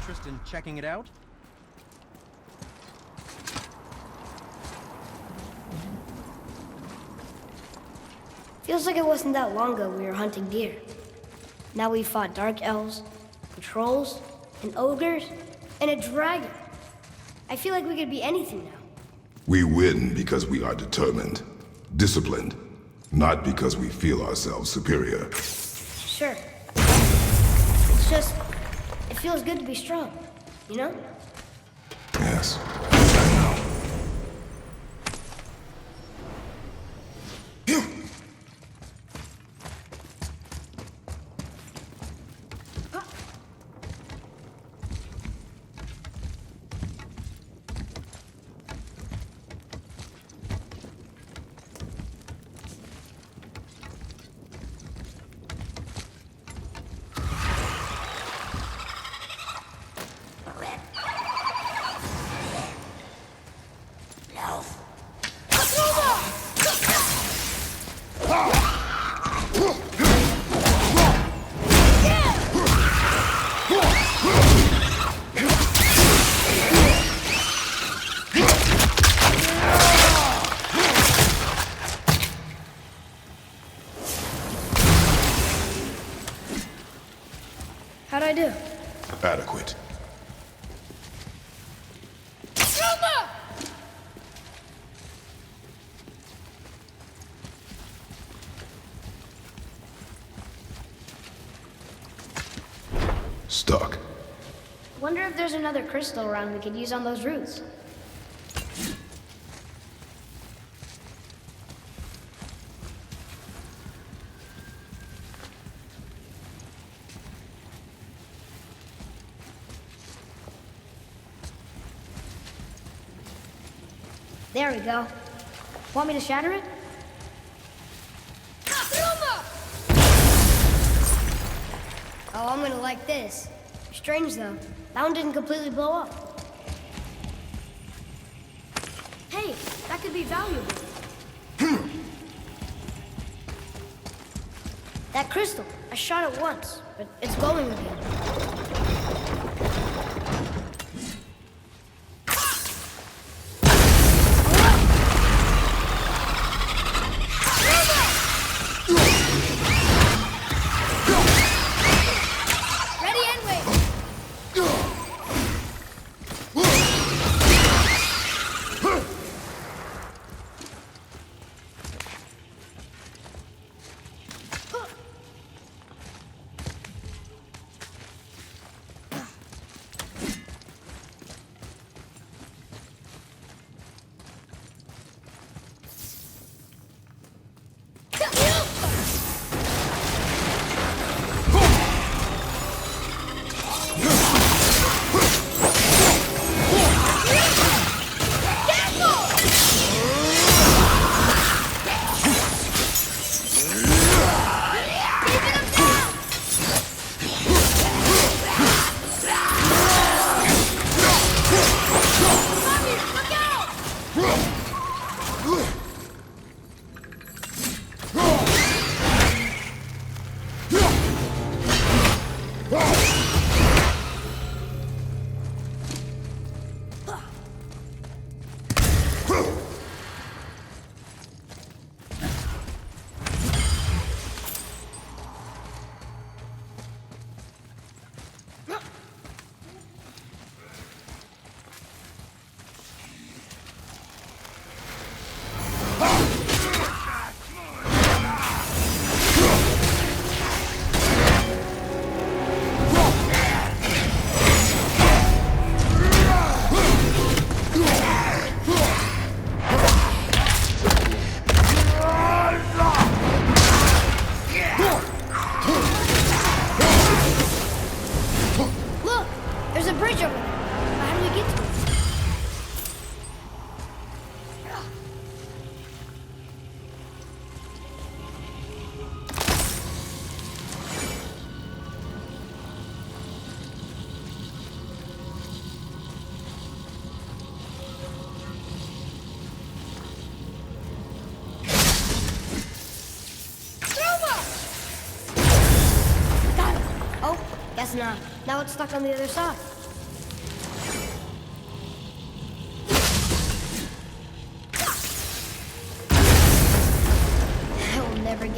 interest in checking it out? Feels like it wasn't that long ago we were hunting deer. Now we fought dark elves, and trolls, and ogres, and a dragon. I feel like we could be anything now. We win because we are determined, disciplined, not because we feel ourselves superior. Sure. It's just, it feels good to be strong, you know? Yes, I know. How'd I do? Adequate. Stuck. Wonder if there's another crystal around we could use on those roots. There we go. Want me to shatter it? Oh, I'm gonna like this. Strange though, that one didn't completely blow up. Hey, that could be valuable. That crystal, I shot it once, but it's glowing again. Guess not. Now it's stuck on the other side.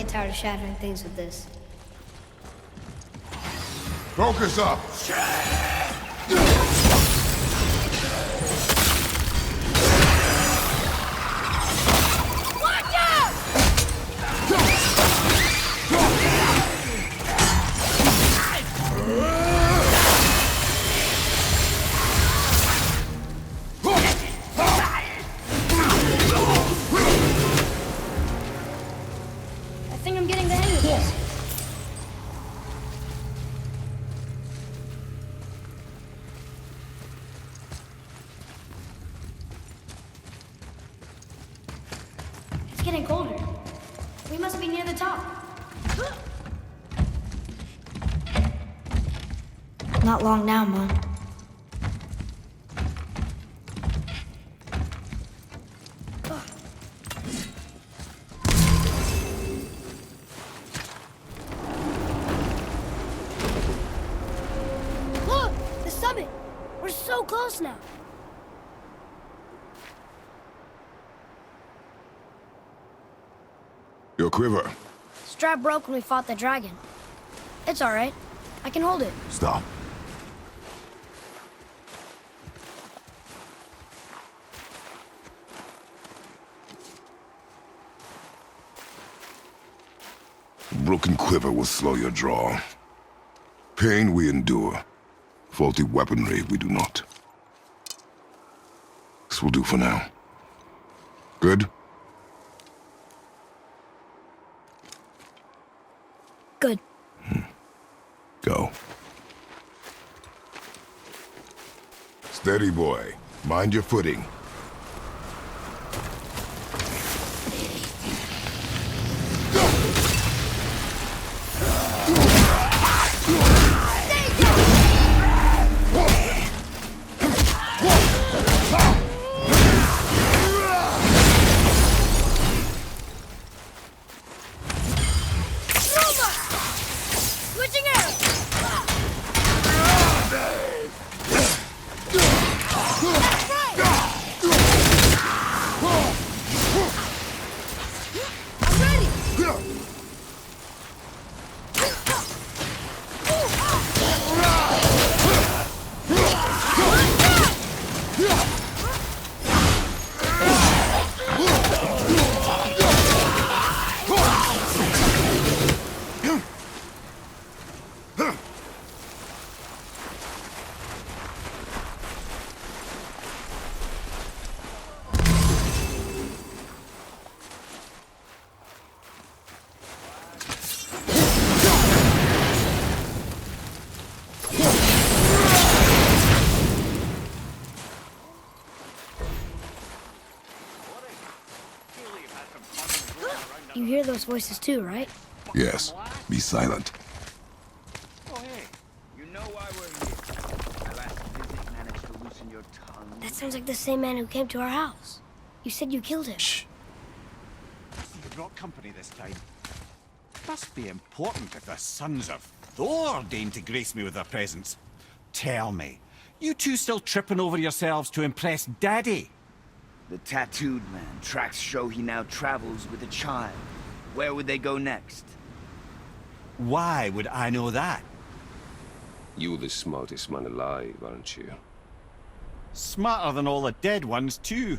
get tired of shattering things with this. Focus up! Watch out! I think I'm getting the hang of this. It's getting colder. We must be near the top. Not long now, Mom. Look! The summit! We're so close now. Your quiver. Strap broke when we fought the dragon. It's all right. I can hold it. Stop. Broken quiver will slow your draw. Pain we endure. Faulty weaponry we do not. This will do for now. Good? Good. Go. Steady, boy. Mind your footing. Switching out! I'm ready! You hear those voices too, right? Yes. Be silent. Oh, hey. You know why we're here. My last visit managed to loosen your tongue. That sounds like the same man who came to our house. You said you killed him. Shh. You brought company this time. Must be important if the sons of Thor deign to grace me with their presence. Tell me, you two still tripping over yourselves to impress Daddy? The tattooed man tracks show he now travels with a child. Where would they go next? Why would I know that? You're the smartest man alive, aren't you? Smarter than all the dead ones, too.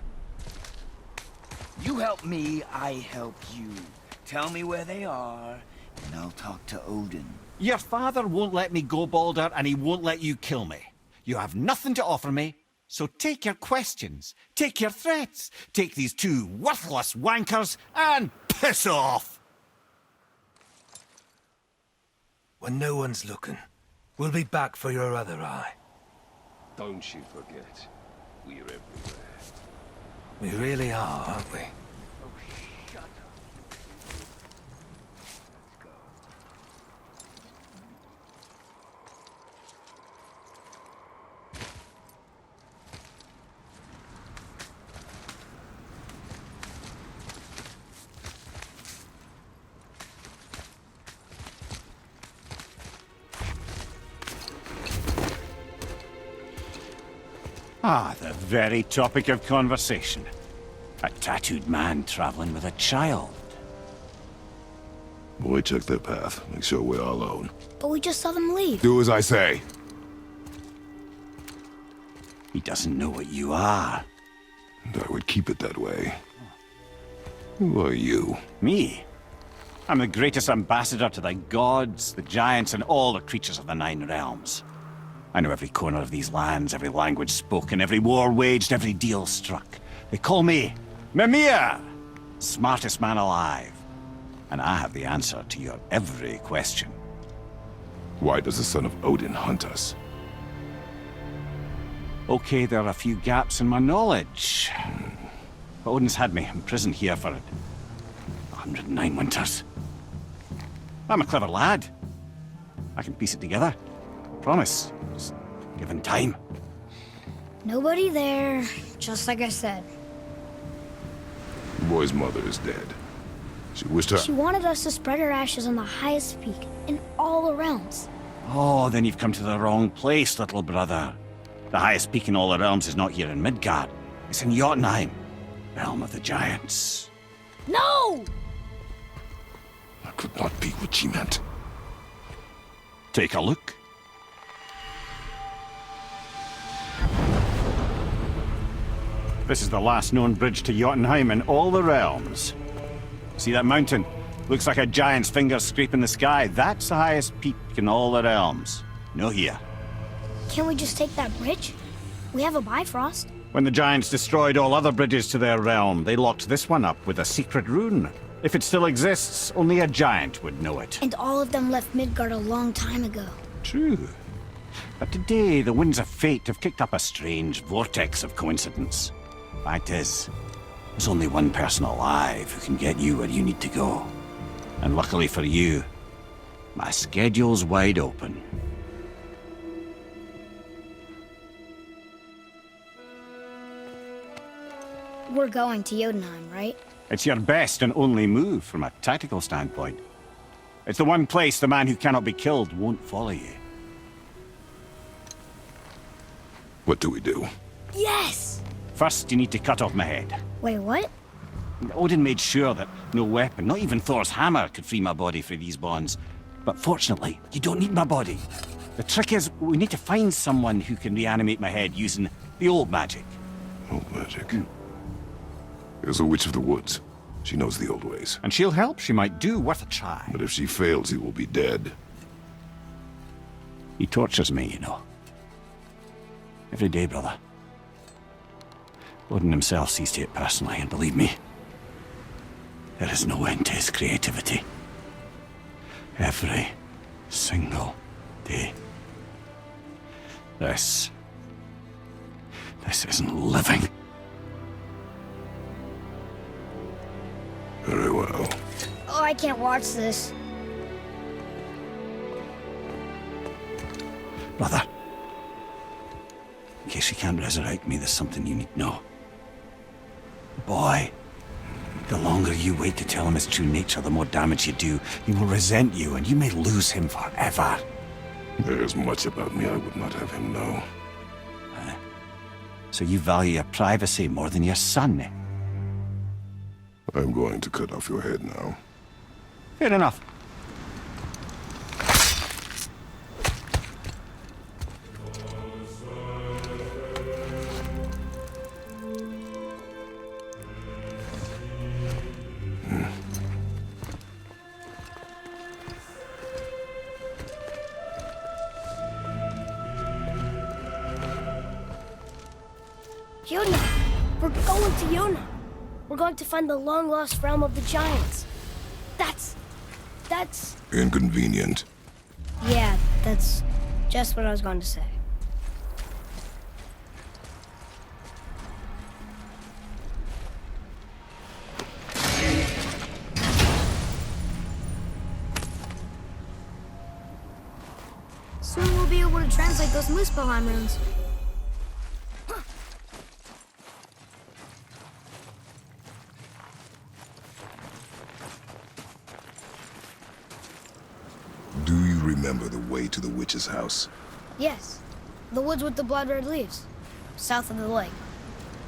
You help me, I help you. Tell me where they are, and I'll talk to Odin. Your father won't let me go, Baldur, and he won't let you kill me. You have nothing to offer me, so take your questions, take your threats, take these two worthless wankers, and piss off! When no one's looking, we'll be back for your other eye. Don't you forget, we're everywhere. We really are, aren't we? Oh, shut up. Let's go. Ah, the very topic of conversation. A tattooed man traveling with a child. Boy, check their path. Make sure we're alone. But we just saw them leave. Do as I say. He doesn't know what you are. And I would keep it that way. Who are you? Me? I'm the greatest ambassador to the gods, the giants, and all the creatures of the Nine Realms. I know every corner of these lands, every language spoken, every war waged, every deal struck. They call me Mimir, smartest man alive. And I have the answer to your every question. Why does the son of Odin hunt us? Okay, there are a few gaps in my knowledge. But Odin's had me imprisoned here for 109 winters. I'm a clever lad. I can piece it together. Promise. Just given time. Nobody there, just like I said. The boy's mother is dead. She wished her... She wanted us to spread her ashes on the highest peak in all the realms. Oh, then you've come to the wrong place, little brother. The highest peak in all the realms is not here in Midgard. It's in Jotunheim, realm of the giants. No! That could not be what she meant. Take a look. This is the last known bridge to Jotunheim in all the realms. See that mountain? Looks like a giant's finger scraping the sky. That's the highest peak in all the realms. No here. Can't we just take that bridge? We have a Bifrost. When the giants destroyed all other bridges to their realm, they locked this one up with a secret rune. If it still exists, only a giant would know it. And all of them left Midgard a long time ago. True. But today, the winds of fate have kicked up a strange vortex of coincidence. Fact is, there's only one person alive who can get you where you need to go. And luckily for you, my schedule's wide open. We're going to Jotunheim, right? It's your best and only move from a tactical standpoint. It's the one place the man who cannot be killed won't follow you. What do we do? Yes! First, you need to cut off my head. Wait, what? Odin made sure that no weapon, not even Thor's hammer, could free my body from these bonds. But fortunately, you don't need my body. The trick is, we need to find someone who can reanimate my head using the old magic. Old magic. There's a witch of the woods. She knows the old ways. And she'll help. She might do worth a try. But if she fails, he will be dead. He tortures me, you know. Every day, brother. Odin himself sees to it personally, and believe me, there is no end to his creativity. Every single day. This isn't living. Very well. Oh, I can't watch this. Brother, in case you can't resurrect me, there's something you need to know. Boy, the longer you wait to tell him his true nature, the more damage you do. He will resent you, and you may lose him forever. There's much about me I would not have him know. So you value your privacy more than your son, eh? I'm going to cut off your head now. Fair enough. Yona! We're going to Yona! We're going to find the long-lost realm of the giants. That's... Inconvenient. Yeah, that's just what I was going to say. Soon we'll be able to translate those Muspelheim runes. Do you remember the way to the witch's house? Yes, the woods with the blood-red leaves, south of the lake.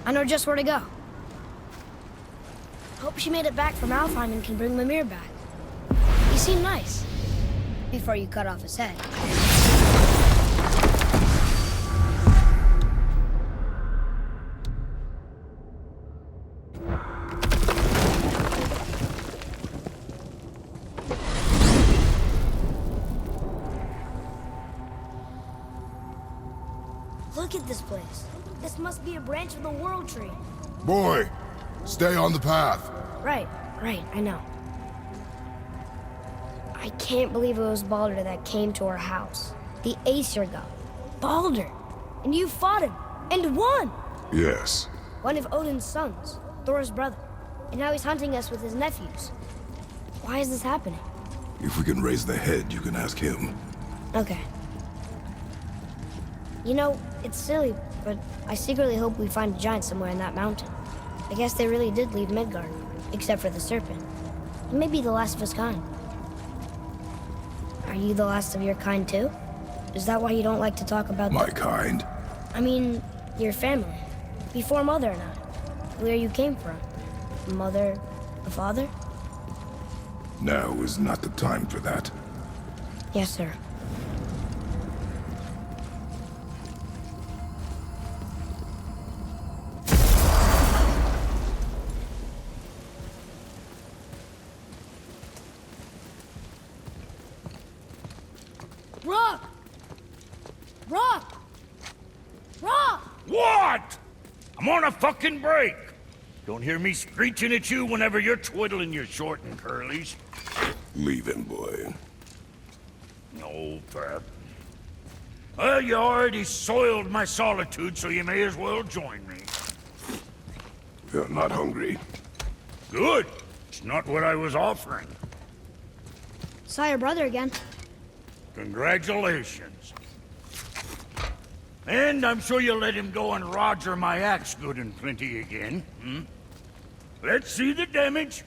I know just where to go. Hope she made it back from Alfheim and can bring Mimir back. He seemed nice. Before you cut off his head. Look at this place. This must be a branch of the World Tree. Boy, stay on the path. Right, I know. I can't believe it was Baldur that came to our house. The Aesir god. Baldur! And you fought him, and won! Yes. One of Odin's sons, Thor's brother. And now he's hunting us with his nephews. Why is this happening? If we can raise the head, you can ask him. Okay. You know, it's silly, but I secretly hope we find a giant somewhere in that mountain. I guess they really did leave Midgard, except for the serpent. He may be the last of his kind. Are you the last of your kind too? Is that why you don't like to talk about My kind? I mean, your family. Before Mother and I. Where you came from. Mother, a father? Now is not the time for that. Yes, sir. Rock! Rock! Rock! What? I'm on a fucking break. Don't hear me screeching at you whenever you're twiddling your short and curlies. Leave him, boy. No, Pep. Well, you already soiled my solitude, so you may as well join me. You're not hungry. Good. It's not what I was offering. Saw your brother again. Congratulations. And I'm sure you'll let him go and roger my axe good and plenty again, hmm? Let's see the damage.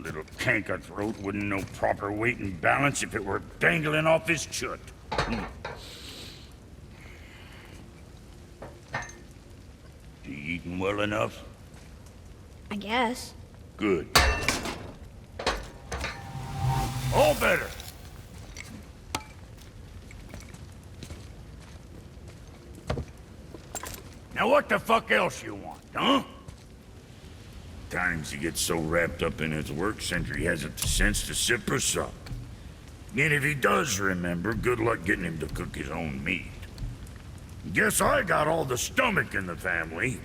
Little canker throat wouldn't know proper weight and balance if it were dangling off his chut. You eating well enough? I guess. Good. All better. Now what the fuck else you want, huh? Times he gets so wrapped up in his work, Sentry hasn't the sense to sip or sup. And if he does remember, good luck getting him to cook his own meat. Guess I got all the stomach in the family.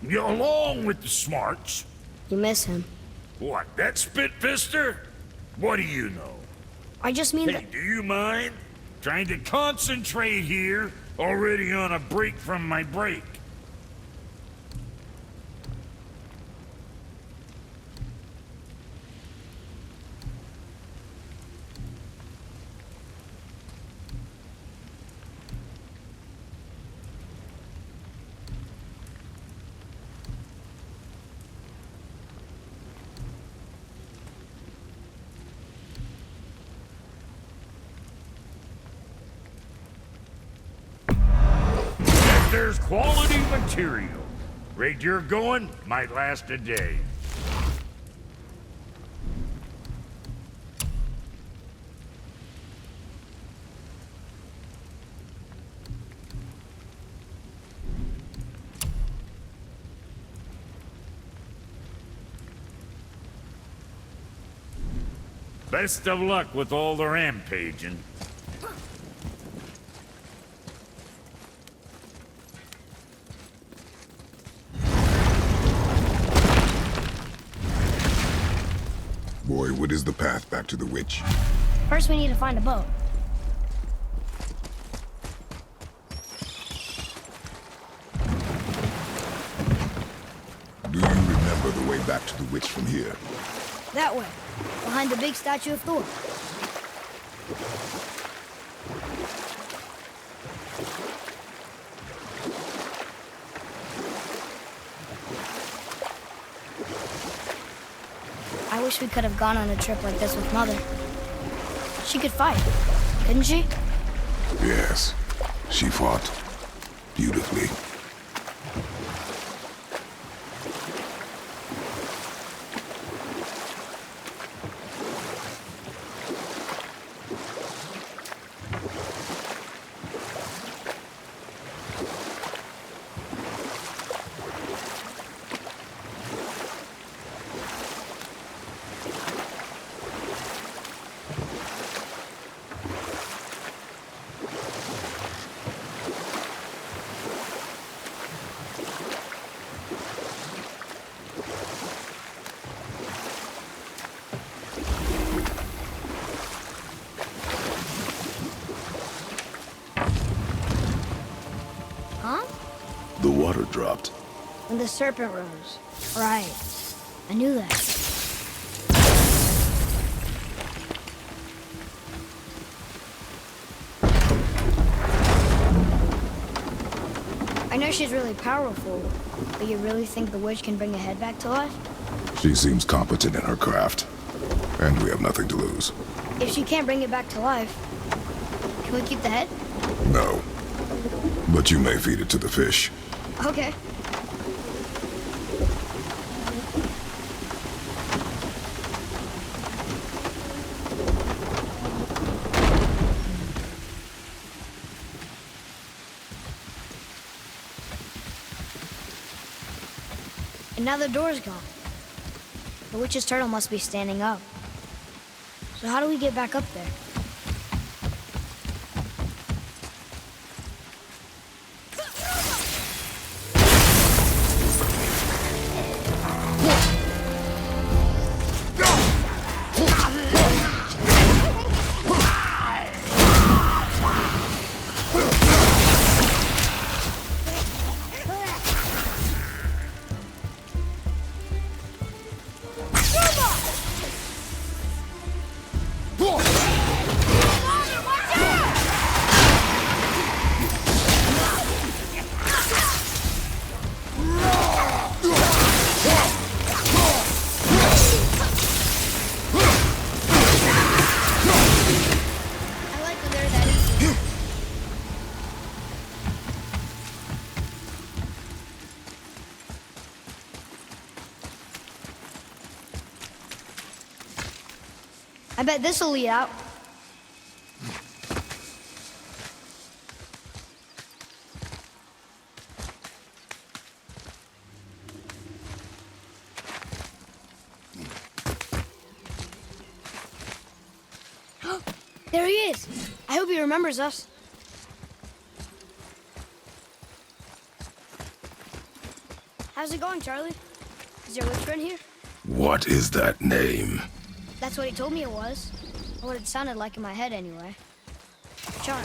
Along with the smarts. You miss him. What, that spit-fister? What do you know? I just mean Hey, that... do you mind? Trying to concentrate here, already on a break from my break. There's quality material. Rate you're going might last a day. Best of luck with all the rampaging. Boy, what is the path back to the witch? First we need to find a boat. Do you remember the way back to the witch from here? That way. Behind the big statue of Thor. I wish we could have gone on a trip like this with Mother. She could fight, couldn't she? Yes. She fought. Beautifully. dropped. When the serpent rose. Right. I knew that. I know she's really powerful, but you really think the witch can bring a head back to life? She seems competent in her craft, and we have nothing to lose. If she can't bring it back to life, can we keep the head? No. But you may feed it to the fish. Okay. And now the door's gone. The witch's turtle must be standing up. So how do we get back up there? I bet this'll lead out. There he is. I hope he remembers us. How's it going, Charlie? Is your witch friend here? What is that name? That's what he told me it was. Or what it sounded like in my head, anyway. Charlie.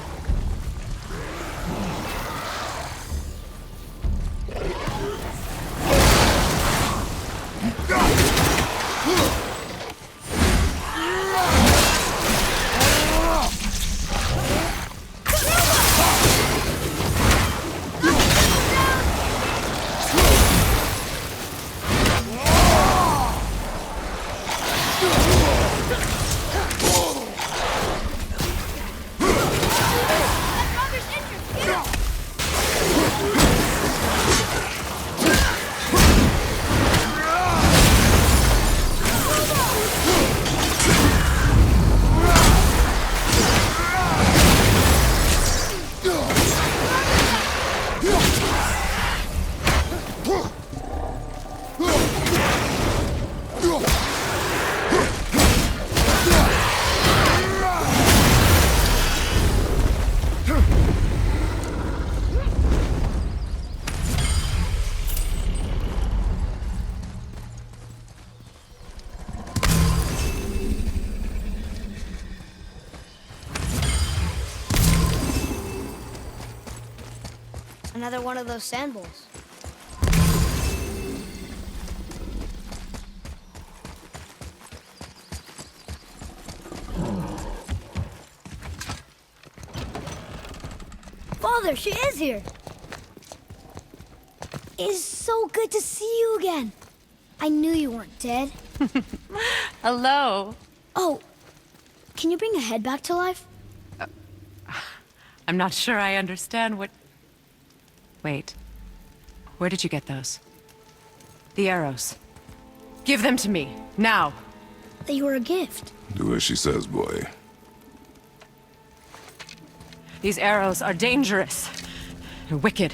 Another one of those sand bowls. Father, she is here. It's so good to see you again. I knew you weren't dead. Hello. Oh, can you bring a head back to life? I'm not sure I understand what... Wait. Where did you get those? The arrows. Give them to me, now. They were a gift. Do as she says, boy. These arrows are dangerous. They're wicked.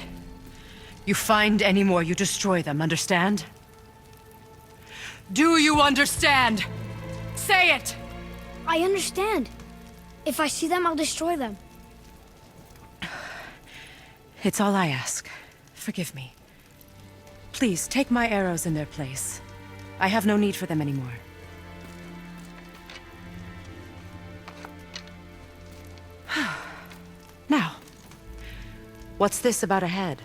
You find any more, you destroy them, understand? Do you understand? Say it! I understand. If I see them, I'll destroy them. It's all I ask. Forgive me. Please, take my arrows in their place. I have no need for them anymore. Now, what's this about a head?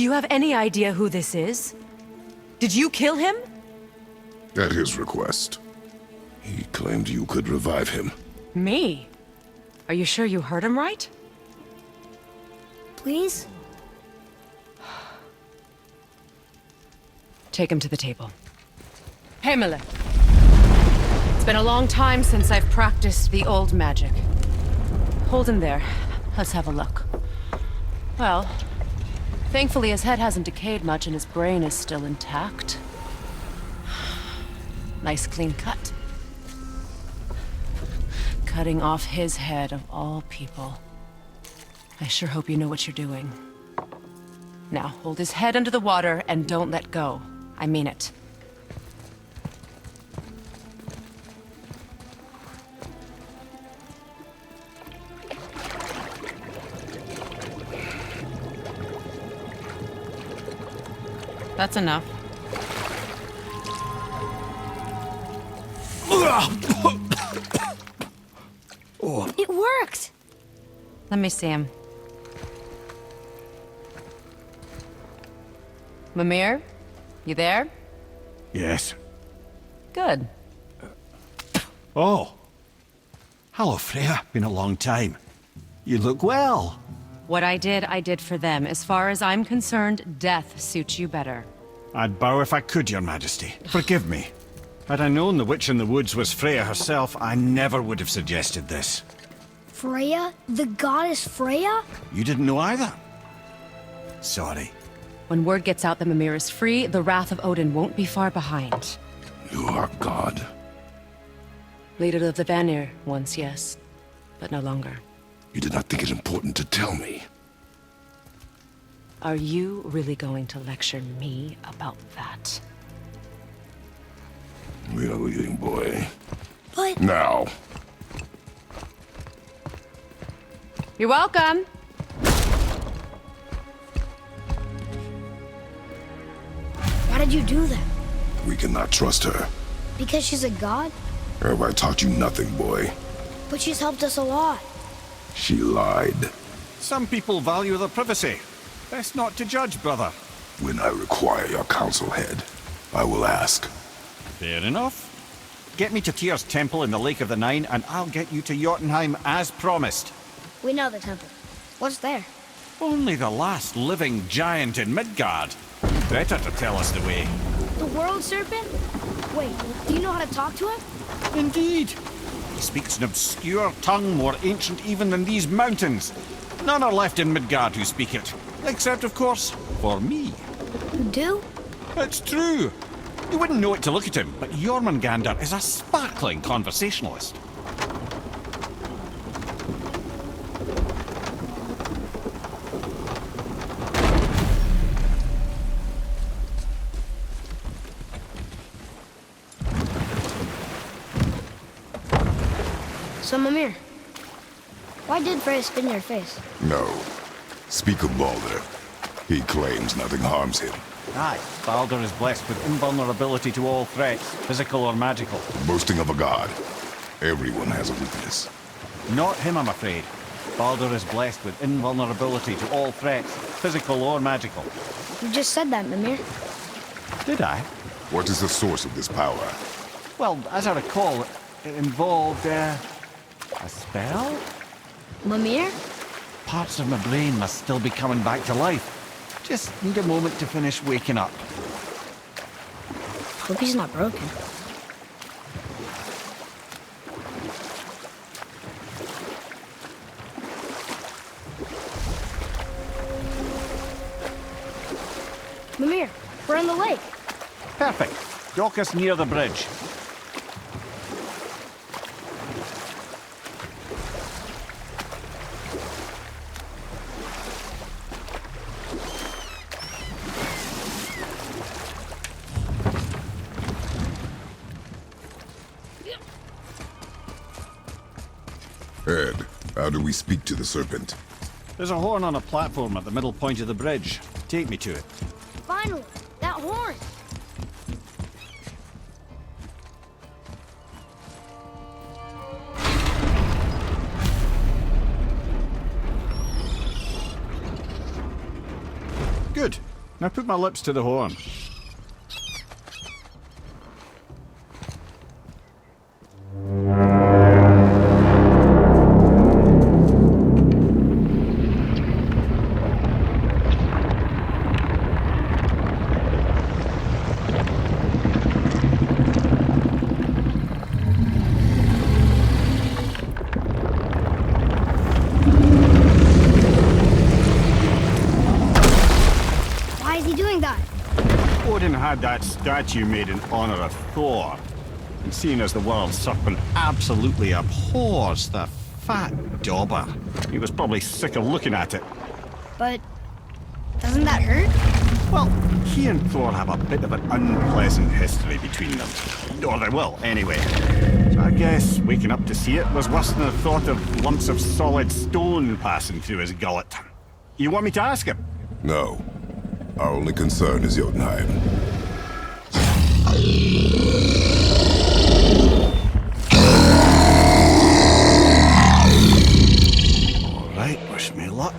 you have any idea who this is? Did you kill him? At his request. He claimed you could revive him. Me? Are you sure you heard him right? Please? Take him to the table. Himmler. It's been a long time since I've practiced the old magic. Hold him there. Let's have a look. Well, thankfully his head hasn't decayed much and his brain is still intact. Nice clean cut. Cutting off his head of all people. I sure hope you know what you're doing. Now, hold his head under the water and don't let go. I mean it. That's enough. It worked! Let me see him. Mimir? You there? Yes. Good. Oh. Hello, Freya. Been a long time. You look well. What I did for them. As far as I'm concerned, death suits you better. I'd bow if I could, Your Majesty. Forgive me. Had I known the witch in the woods was Freya herself, I never would have suggested this. Freya? The goddess Freya? You didn't know either? Sorry. When word gets out that Mimir is free, the wrath of Odin won't be far behind. You are God. Leader of the Vanir, once yes, but no longer. You did not think it important to tell me. Are you really going to lecture me about that? We are leaving, boy. But... Now. You're welcome! Why did you do that? We cannot trust her. Because she's a god? Have I taught you nothing, boy? But she's helped us a lot. She lied. Some people value their privacy. Best not to judge, brother. When I require your council head, I will ask. Fair enough. Get me to Tyr's temple in the Lake of the Nine, and I'll get you to Jotunheim as promised. We know the temple. What's there? Only the last living giant in Midgard. Better to tell us the way. The world serpent? Wait, do you know how to talk to him? Indeed. He speaks an obscure tongue more ancient even than these mountains. None are left in Midgard who speak it. Except, of course, for me. You do? It's true. You wouldn't know it to look at him, but Jormungandr is a sparkling conversationalist. So, Mimir, why did Freya spin your face? No. Speak of Baldur. He claims nothing harms him. Aye, Baldur is blessed with invulnerability to all threats, physical or magical. Boasting of a god. Everyone has a weakness. Not him, I'm afraid. Baldur is blessed with invulnerability to all threats, physical or magical. You just said that, Mimir. Did I? What is the source of this power? Well, as I recall, it involved, a spell? Mimir? Parts of my brain must still be coming back to life. Just need a moment to finish waking up. Hope he's not broken. Mimir, we're in the lake. Perfect. Dock us near the bridge. Ed, how do we speak to the serpent? There's a horn on a platform at the middle point of the bridge. Take me to it. Finally, that horn. Good. Now put my lips to the horn. Why is he doing that? Odin had that statue made in honor of Thor. And seeing as the world serpent absolutely abhors the fat dauber, he was probably sick of looking at it. But doesn't that hurt? Well, he and Thor have a bit of an unpleasant history between them. Or they will, anyway. So I guess waking up to see it was worse than the thought of lumps of solid stone passing through his gullet. You want me to ask him? No. Our only concern is Jotunheim. All right, wish me luck.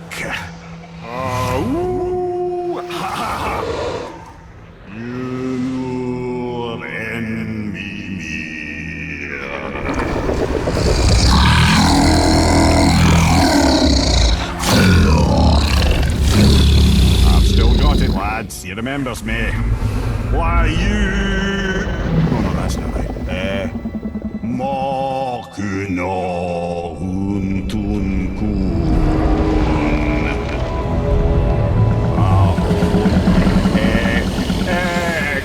Ooh, ha, ha, ha. You envy me. I've still got it, lads. He remembers me. Why, you... Oh, no, that's not right. Makuna huntun kun.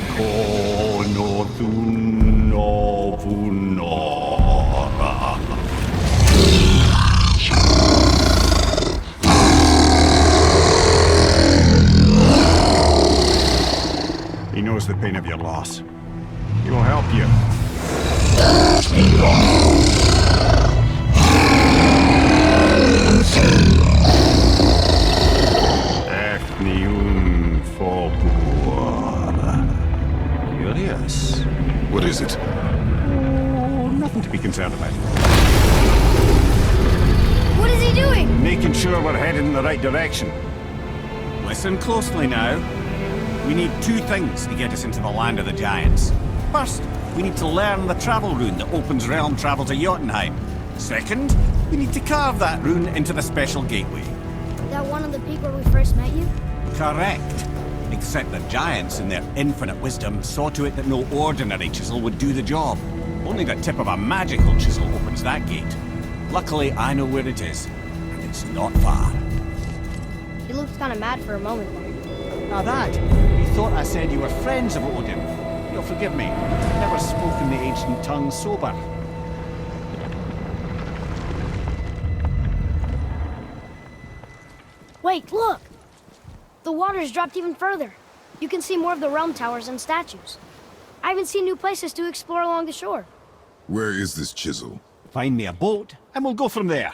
Ekono tunno punora. He knows the pain of your loss. He will help you. Ethnium Folklore. Curious. What is it? Oh, nothing to be concerned about. What is he doing? Making sure we're headed in the right direction. Listen closely now. We need two things to get us into the land of the giants. First, we need to learn the travel rune that opens realm travel to Jotunheim. Second, we need to carve that rune into the special gateway. That one on the peak where we first met you? Correct. Except the giants, in their infinite wisdom, saw to it that no ordinary chisel would do the job. Only the tip of a magical chisel opens that gate. Luckily, I know where it is, and it's not far. He looked kind of mad for a moment there. Now that, you thought I said you were friends of Odin. You'll forgive me. I've never spoken the ancient tongue sober. Wait, look! The water's dropped even further. You can see more of the realm towers and statues. I even see new places to explore along the shore. Where is this chisel? Find me a boat, and we'll go from there.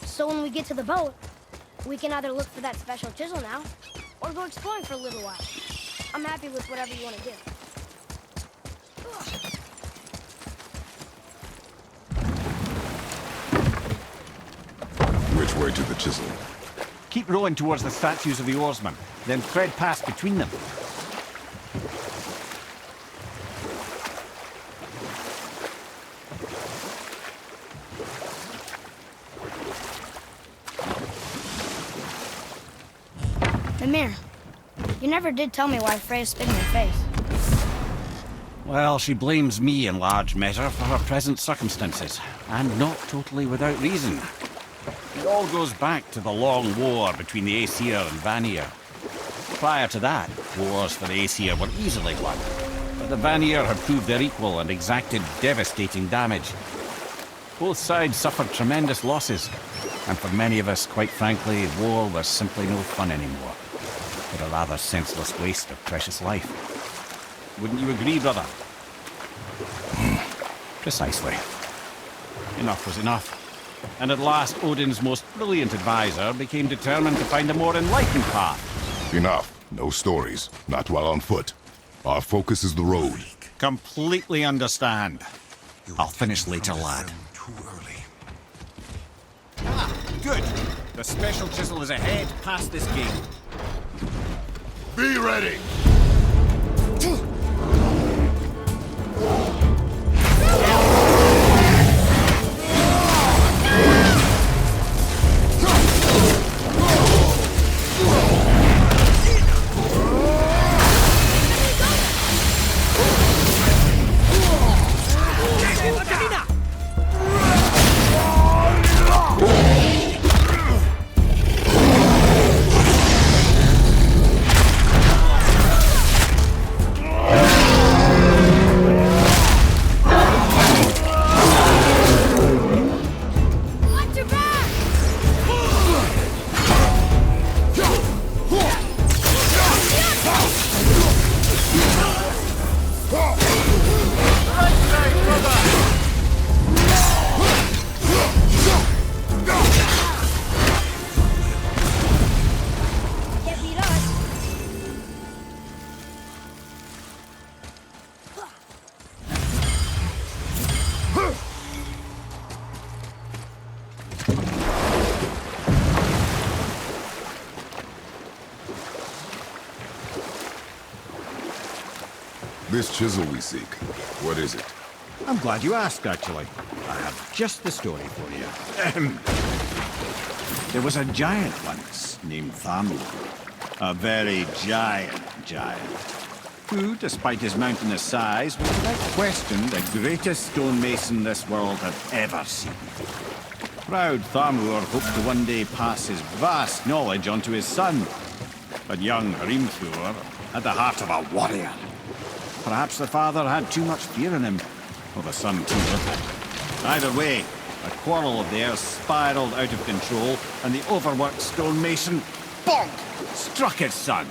So when we get to the boat, we can either look for that special chisel now, or go exploring for a little while. I'm happy with whatever you want to do. Which way to the chisel? Keep rowing towards the statues of the oarsmen, then thread past between them. Mimir, you never did tell me why Freya spit in your face. Well, she blames me in large measure for her present circumstances, and not totally without reason. It all goes back to the long war between the Aesir and Vanir. Prior to that, wars for the Aesir were easily won, but the Vanir had proved their equal and exacted devastating damage. Both sides suffered tremendous losses, and for many of us, quite frankly, war was simply no fun anymore. but a rather senseless waste of precious life. Wouldn't you agree, brother? Precisely. Enough was enough. And at last, Odin's most brilliant advisor became determined to find a more enlightened path. Enough. No stories. Not while on foot. Our focus is the road. Completely understand. I'll finish later, lad. Too early. Ah, good. The special chisel is ahead, past this gate. Be ready! This chisel we seek, what is it? I'm glad you asked, actually. I have just the story for you. There was a giant once named Thamur. A very giant, who, despite his mountainous size, was without question the greatest stonemason this world had ever seen. Proud Thamur hoped to one day pass his vast knowledge on to his son. But young Hrimthur had the heart of a warrior. Perhaps the father had too much fear in him, or the son too little. Either way, a quarrel of theirs spiraled out of control, and the overworked stonemason, bonk, struck his son.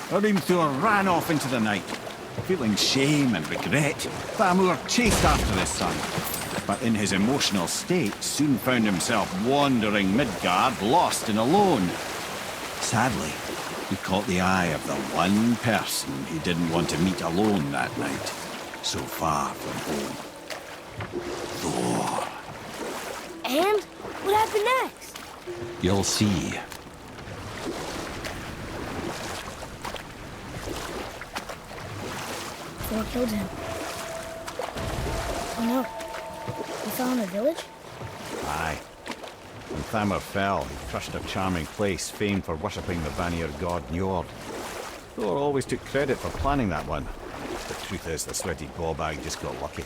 Hrimthur ran off into the night. Feeling shame and regret, Thamur chased after his son, but in his emotional state soon found himself wandering Midgard, lost and alone. Sadly, he caught the eye of the one person he didn't want to meet alone that night, so far from home. Thor. And what happened next? You'll see. Thor killed him. Oh no. He fell in the village? Aye. When Thamur fell, he crushed a charming place famed for worshipping the Vanir god Njord. Thor always took credit for planning that one. The truth is, the sweaty ballbag just got lucky.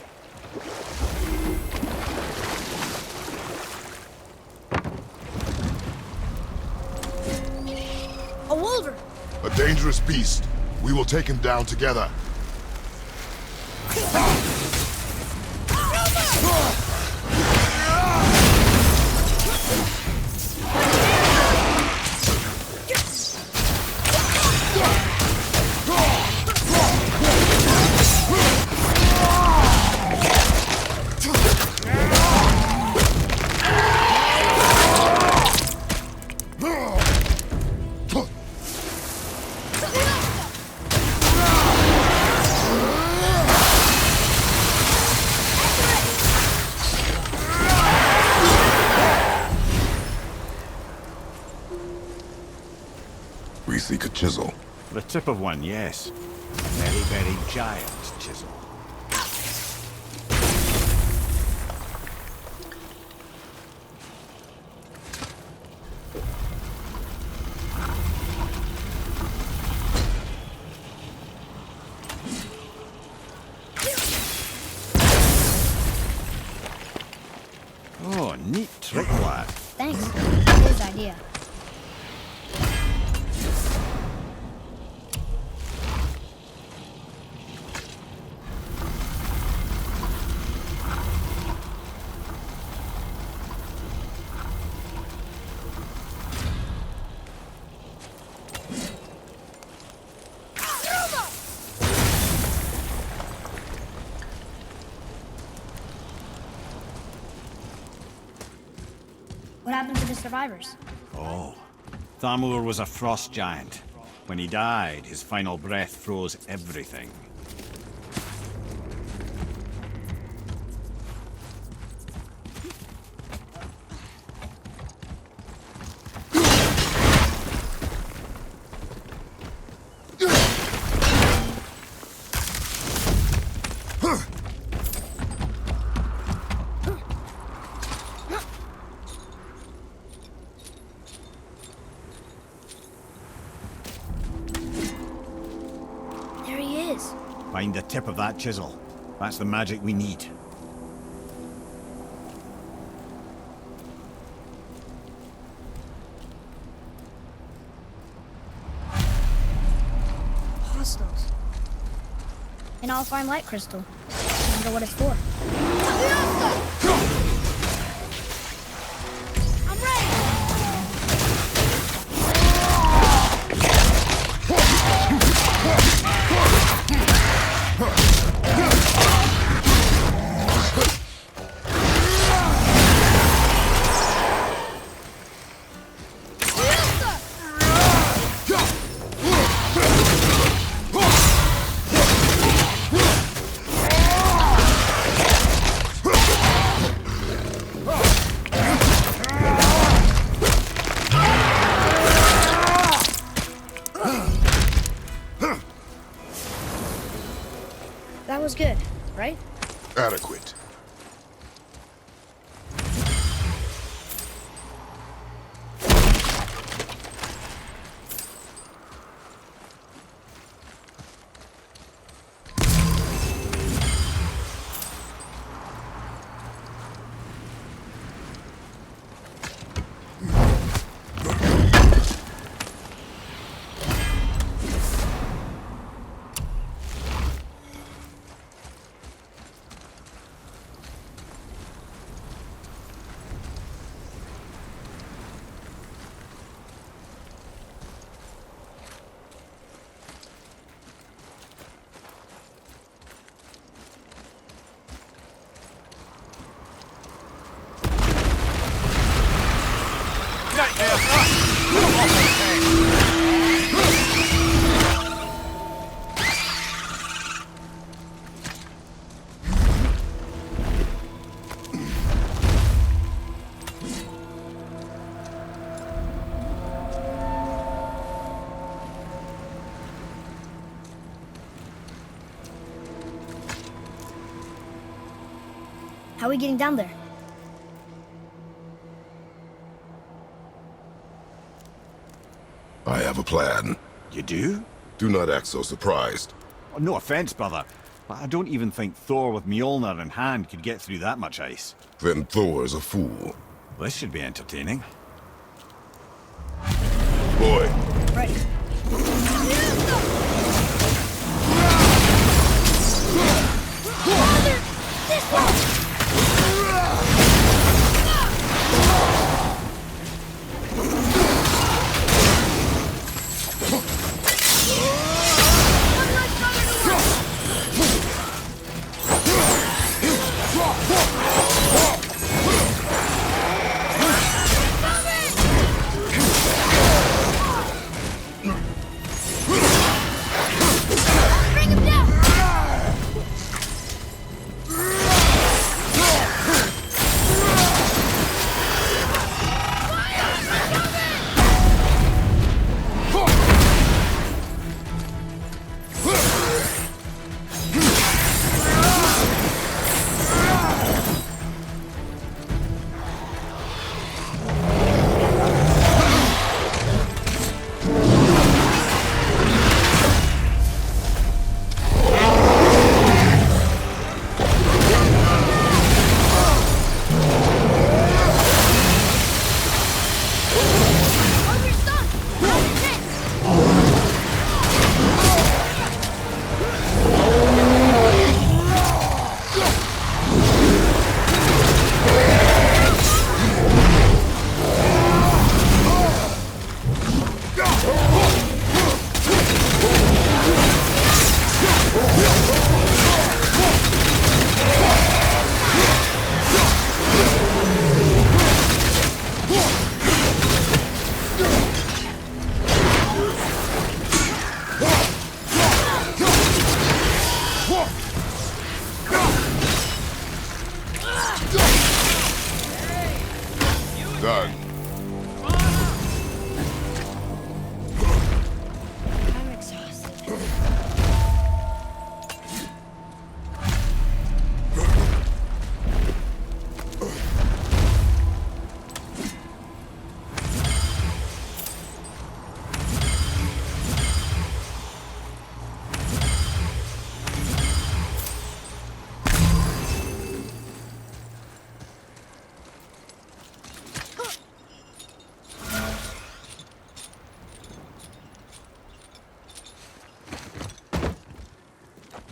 A wolver! A dangerous beast. We will take him down together. We seek a chisel. The tip of one, yes. A very, very giant chisel. Oh, neat trick, lad. Thanks. His idea. happened to the survivors? Oh. Thamur was a frost giant. When he died, his final breath froze everything. There he is. Find the tip of that chisel. That's the magic we need. Apostles. An all-fine light crystal. I wonder what it's for. I'm That was good, right? Adequate. How are we getting down there? I have a plan. You do? Do not act so surprised. Oh, no offense, brother, but I don't even think Thor with Mjolnir in hand could get through that much ice. Then Thor is a fool. This should be entertaining. Boy, Ready. This one!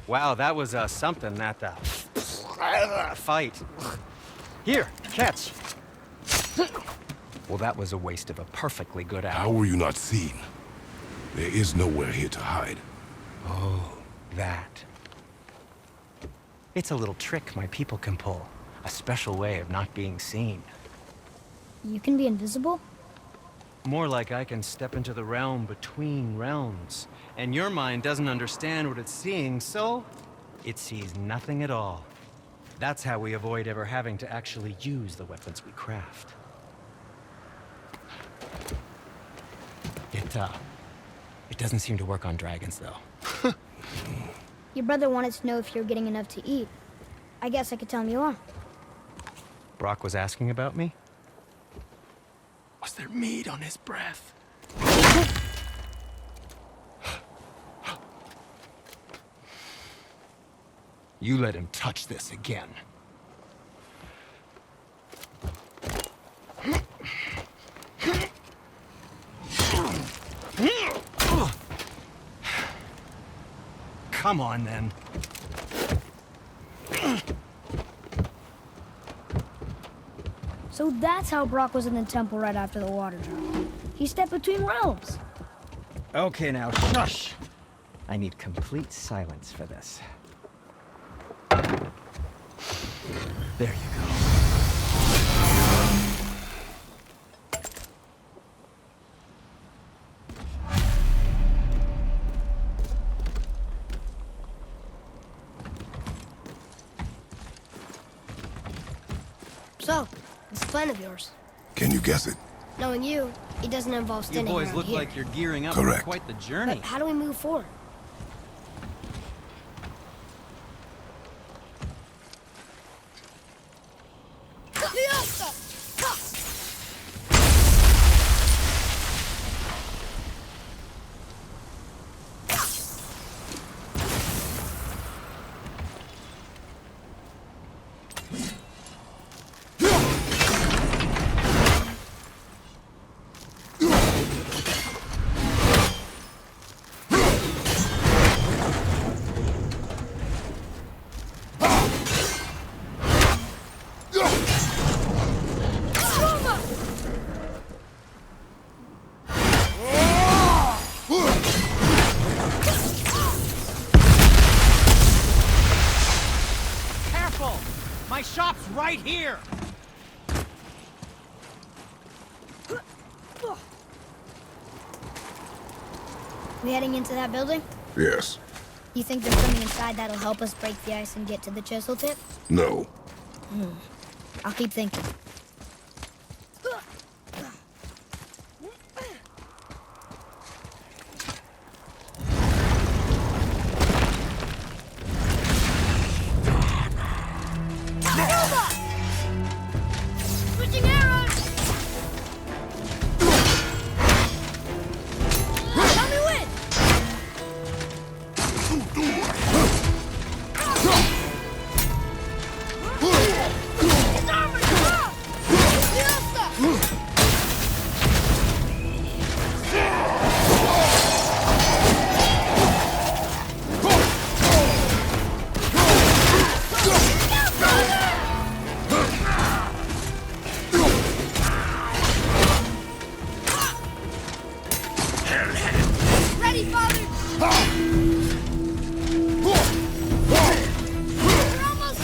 Wow, that was something, that fight. Here, catch. Well, that was a waste of a perfectly good hour. How were you not seen? There is nowhere here to hide. Oh, that. It's a little trick my people can pull. A special way of not being seen. You can be invisible? More like I can step into the realm between realms. And your mind doesn't understand what it's seeing, so it sees nothing at all. That's how we avoid ever having to actually use the weapons we craft. It doesn't seem to work on dragons, though. Your brother wanted to know if you're getting enough to eat. I guess I could tell him you are. Brock was asking about me? Was there meat on his breath? You let him touch this again. Come on, then. So that's how Brock was in the temple right after the water drop. He stepped between realms. Okay, now, shush! I need complete silence for this. There you go. So, this plan of yours. Can you guess it? Knowing you, it doesn't involve You standing boys around look here. like you're gearing up Correct. for quite the journey. But how do we move forward? My shop's right here! We heading into that building? Yes. You think there's something inside that'll help us break the ice and get to the chisel tip? No. I'll keep thinking. Switching arrows! Tell me when! His armor's up! Ready, father! We're almost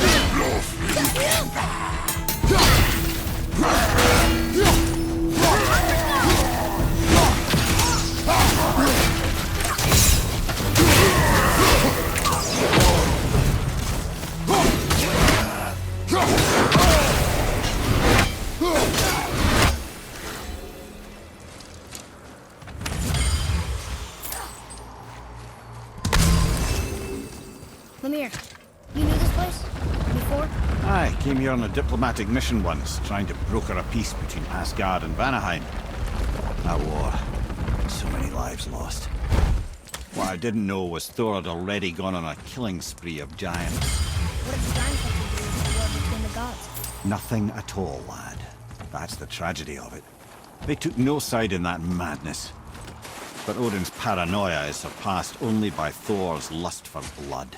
Lemire, you knew this place? Before? I came here on a diplomatic mission once, trying to broker a peace between Asgard and Vanaheim. That war. So many lives lost. What I didn't know was Thor had already gone on a killing spree of giants. What did the giants have to do with the war between the gods? Nothing at all, lad. That's the tragedy of it. They took no side in that madness. But Odin's paranoia is surpassed only by Thor's lust for blood.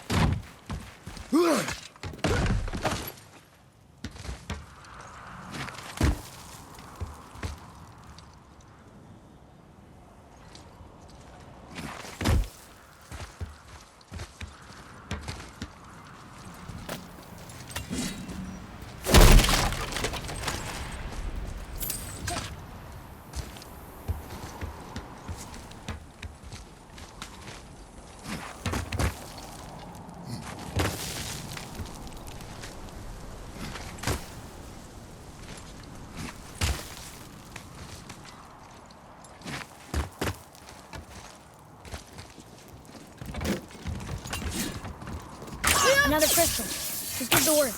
Another crystal. Let's give the word.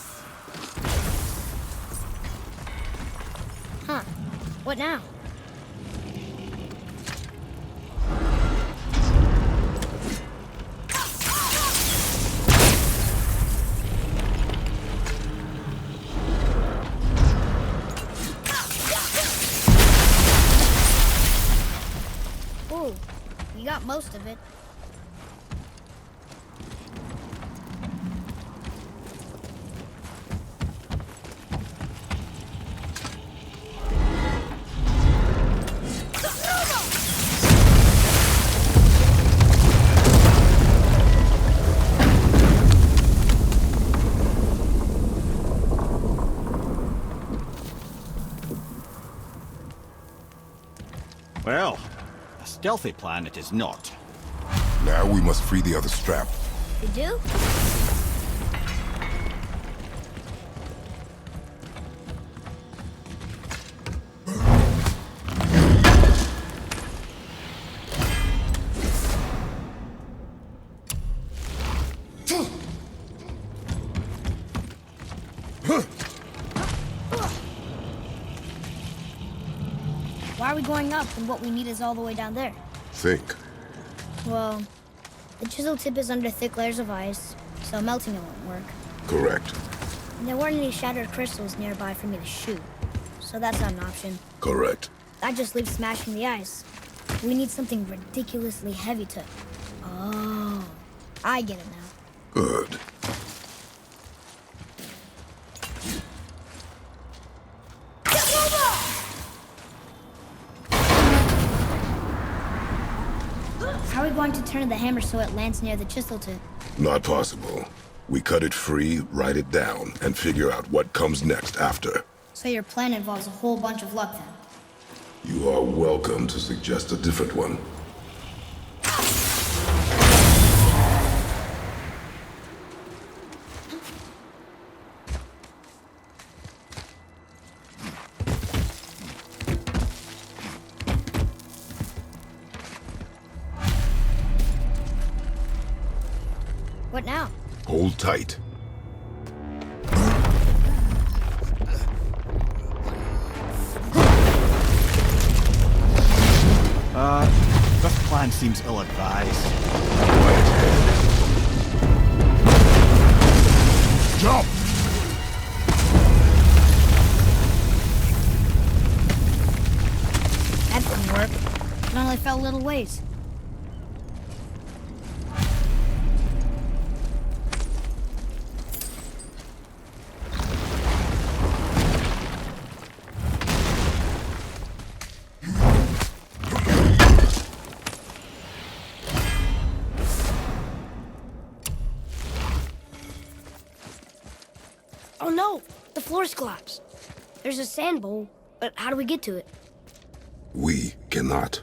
Huh. What now? Ooh, you got most of it. Well, a stealthy plan it is not. Now we must free the other strap. You do? Why are we going up when what we need is all the way down there? Think. Well, the chisel tip is under thick layers of ice, so melting it won't work. Correct. And there weren't any shattered crystals nearby for me to shoot, so that's not an option. Correct. That just leaves smashing the ice. We need something ridiculously heavy to... Oh, I get it now. Good. How are we going to turn the hammer so it lands near the chisel tip? Not possible. We cut it free, write it down, and figure out what comes next after. So your plan involves a whole bunch of luck then? You are welcome to suggest a different one. What now? Hold tight. This plan seems ill-advised. Quiet head. Jump! That didn't work. It only fell a little ways. Oh no! The floor's collapsed. There's a sand bowl, but how do we get to it? We cannot.